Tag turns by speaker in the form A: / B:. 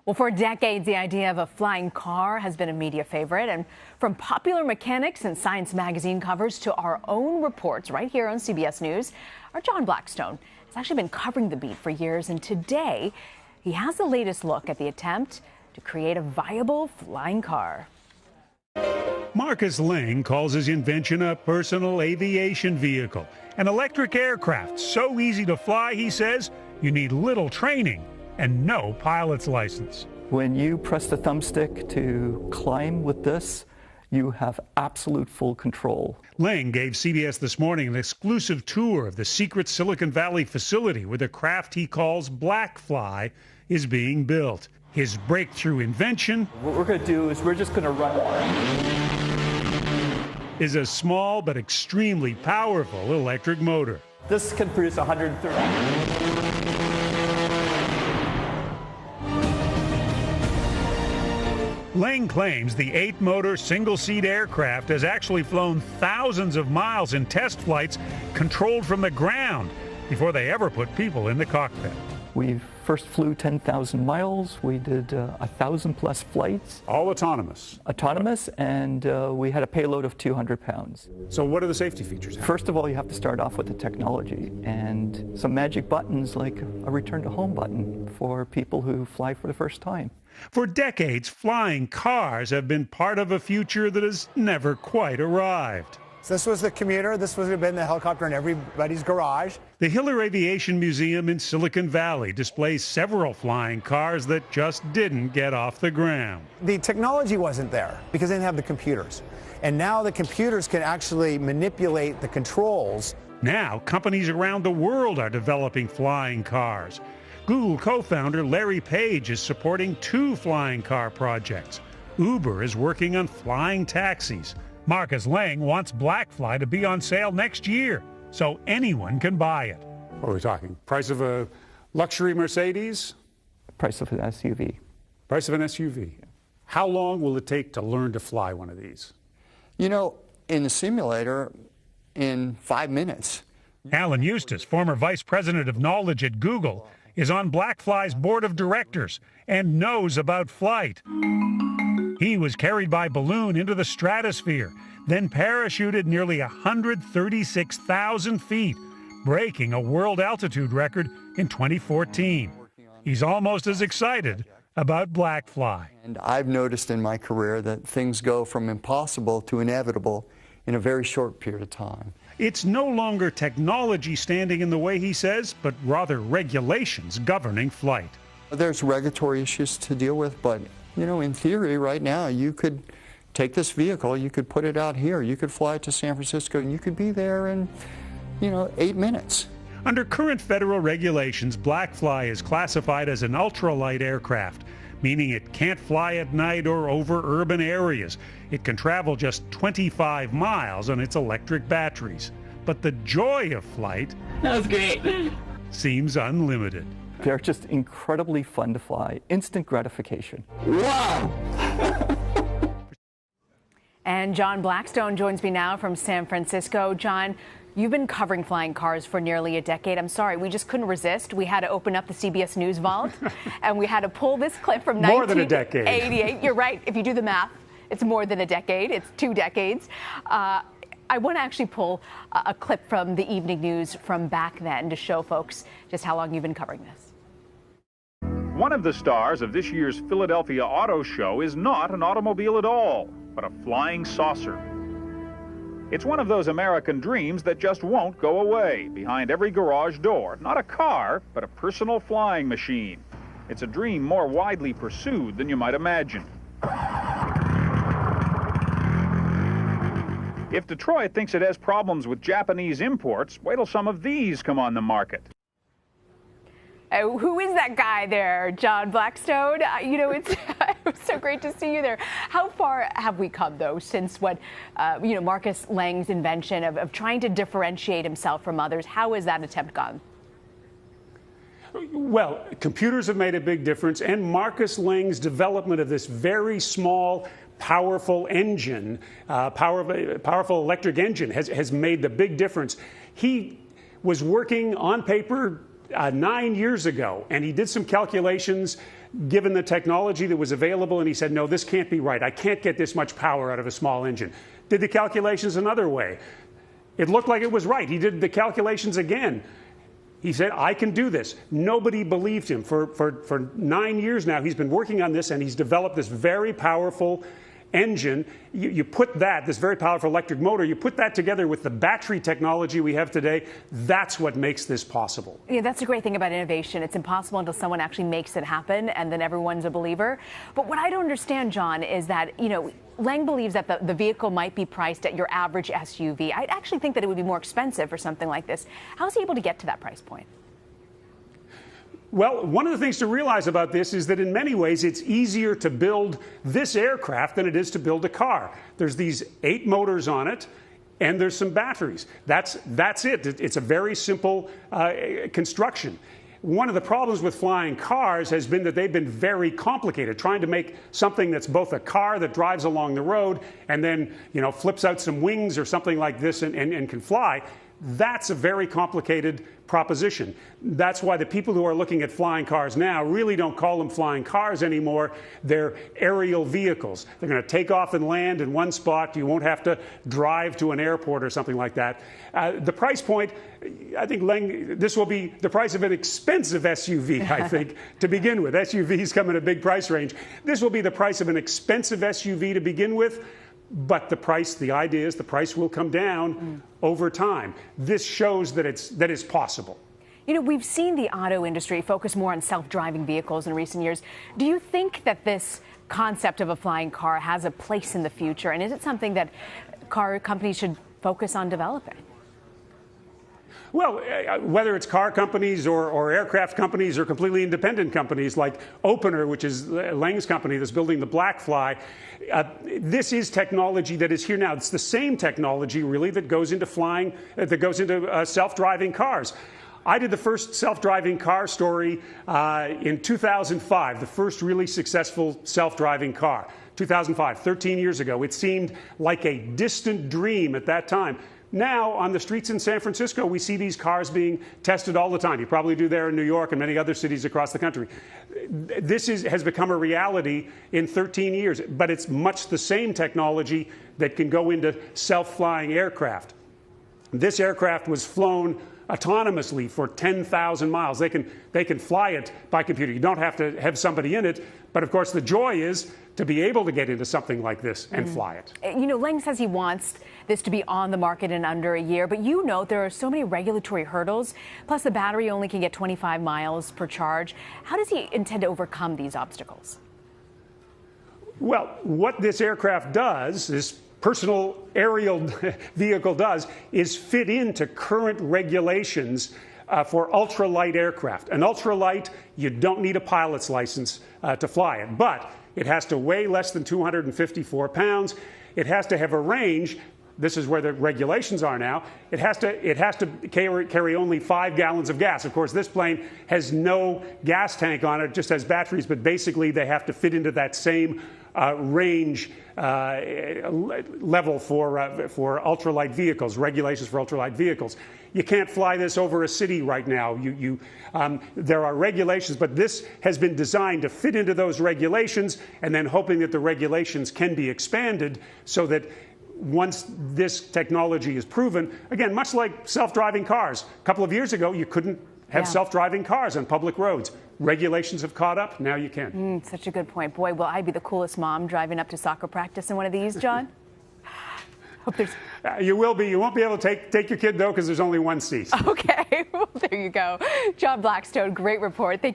A: Well, for decades, the idea of a flying car has been a media favorite. And from popular mechanics and Science magazine covers to our own reports right here on CBS News, our John Blackstone has actually been covering the beat for years. And today, he has the latest look at the attempt to create a viable flying car.
B: Marcus Ling calls his invention a personal aviation vehicle, an electric aircraft so easy to fly, he says, you need little training and no pilot's license.
C: When you press the thumbstick to climb with this, you have absolute full control.
B: Ling gave CBS This Morning an exclusive tour of the secret Silicon Valley facility where the craft he calls Blackfly is being built. His breakthrough invention,
C: What we're going to do is we're just going to run
B: is a small but extremely powerful electric motor.
C: This can produce 130.
B: Ling claims the 8-motor single-seat aircraft has actually flown thousands of miles in test flights controlled from the ground before they ever put people in the cockpit.
C: We first flew 10,000 miles. We did 1,000+ flights.
B: All autonomous.
C: Autonomous, and we had a payload of 200 pounds.
B: So what are the safety features?
C: First of all, you have to start off with the technology and some magic buttons like a return to home button for people who fly for the first time.
B: For decades, flying cars have been part of a future that has never quite arrived.
D: So this was the commuter. This would have been the helicopter in everybody's garage.
B: The Hiller Aviation Museum in Silicon Valley displays several flying cars that just didn't get off the ground.
D: The technology wasn't there because they didn't have the computers. And now the computers can actually manipulate the controls.
B: Now, companies around the world are developing flying cars. Google co-founder Larry Page is supporting 2 flying car projects. Uber is working on flying taxis. Marcus Ling wants Blackfly to be on sale next year, so anyone can buy it. What are we talking? Price of a luxury Mercedes?
C: Price of an SUV.
B: Price of an SUV. How long will it take to learn to fly one of these?
E: You know, in the simulator, in 5 minutes.
B: Alan Eustace, former vice president of knowledge at Google, is on Blackfly's board of directors and knows about flight. He was carried by balloon into the stratosphere, then parachuted nearly 136,000 feet, breaking a world altitude record in 2014. He's almost as excited about Blackfly.
E: And I've noticed in my career that things go from impossible to inevitable in a very short period of time.
B: It's no longer technology standing in the way, he says, but rather regulations governing flight.
E: There's regulatory issues to deal with, but you know, in theory, right now, you could take this vehicle, you could put it out here, you could fly it to San Francisco, and you could be there in, 8 minutes.
B: Under current federal regulations, Blackfly is classified as an ultralight aircraft, meaning it can't fly at night or over urban areas. It can travel just 25 miles on its electric batteries. But the joy of flight,
F: that was great,
B: seems unlimited.
C: They're just incredibly fun to fly. Instant gratification.
E: Wow!
A: And John Blackstone joins me now from San Francisco. John, you've been covering flying cars for nearly a decade. I'm sorry, we just couldn't resist. We had to open up the CBS News vault, and we had to pull this clip from
B: More than a decade.
A: 1988. You're right. If you do the math, it's more than a decade. It's 2 decades. I want to actually pull a clip from the evening news from back then to show folks just how long you've been covering this.
G: One of the stars of this year's Philadelphia Auto Show is not an automobile at all, but a flying saucer. It's one of those American dreams that just won't go away. Behind every garage door, not a car, but a personal flying machine. It's a dream more widely pursued than you might imagine. If Detroit thinks it has problems with Japanese imports, wait till some of these come on the market.
A: Who is that guy there, John Blackstone? It was so great to see you there. How far have we come, though, since Marcus Lang's invention of trying to differentiate himself from others? How has that attempt gone?
B: Well, computers have made a big difference, and Marcus Lang's development of this very small, powerful engine, powerful electric engine has made the big difference. He was working on paper 9 years ago, and he did some calculations given the technology that was available, and he said, no, this can't be right. I can't get this much power out of a small engine. Did the calculations another way. It looked like it was right. He did the calculations again. He said, I can do this. Nobody believed him. For 9 years now, he's been working on this, and he's developed this very powerful engine. You put that, this very powerful electric motor, you put that together with the battery technology we have today, that's what makes this possible.
A: Yeah, that's a great thing about innovation. It's impossible until someone actually makes it happen, and then everyone's a believer. But what I don't understand, John, is that, Lang believes that the vehicle might be priced at your average SUV. I actually think that it would be more expensive for something like this. How is he able to get to that price point?
B: Well, one of the things to realize about this is that in many ways it's easier to build this aircraft than it is to build a car. There's these 8 motors on it, and there's some batteries. That's it. It's a very simple construction. One of the problems with flying cars has been that they've been very complicated. Trying to make something that's both a car that drives along the road and then, flips out some wings or something like this and can fly, that's a very complicated proposition. That's why the people who are looking at flying cars now really don't call them flying cars anymore. They're aerial vehicles. They're going to take off and land in one spot. You won't have to drive to an airport or something like that. The price point, I think this will be the price of an expensive SUV, I think, to begin with. SUVs come in a big price range. This will be the price of an expensive SUV to begin with. But the idea is the price will come down over time. This shows that it's possible.
A: We've seen the auto industry focus more on self-driving vehicles in recent years. Do you think that this concept of a flying car has a place in the future? And is it something that car companies should focus on developing?
B: Well, whether it's car companies or aircraft companies or completely independent companies like Opener, which is Lang's company that's building the Blackfly, this is technology that is here now. It's the same technology, really, that goes into flying, that goes into self-driving cars. I did the first self-driving car story in 2005, the first really successful self-driving car. 2005, 13 years ago. It seemed like a distant dream at that time. Now, on the streets in San Francisco, we see these cars being tested all the time. You probably do there in New York and many other cities across the country. This has become a reality in 13 years, but it's much the same technology that can go into self-flying aircraft. This aircraft was flown autonomously for 10,000 miles. They can fly it by computer. You don't have to have somebody in it, but of course the joy is to be able to get into something like this and fly it.
A: Lang says he wants this to be on the market in under a year, but there are so many regulatory hurdles, plus the battery only can get 25 miles per charge. How does he intend to overcome these obstacles?
B: Well, what this aircraft does, this personal aerial vehicle does, is fit into current regulations for ultralight aircraft. An ultralight, you don't need a pilot's license to fly it, but it has to weigh less than 254 pounds. It has to have a range. This is where the regulations are now. It has to carry only 5 gallons of gas. Of course, this plane has no gas tank on it, it just has batteries, but basically they have to fit into that same range level for ultralight vehicles, regulations for ultralight vehicles. You can't fly this over a city right now. There are regulations, but this has been designed to fit into those regulations, and then hoping that the regulations can be expanded so that once this technology is proven, again, much like self-driving cars. A couple of years ago, you couldn't have self-driving cars on public roads. Regulations have caught up. Now you can.
A: Such a good point. Boy, will I be the coolest mom driving up to soccer practice in one of these, John? Hope there's...
B: You will be. You won't be able to take your kid, though, because there's only one seat.
A: Okay. Well, there you go. John Blackstone, great report. Thank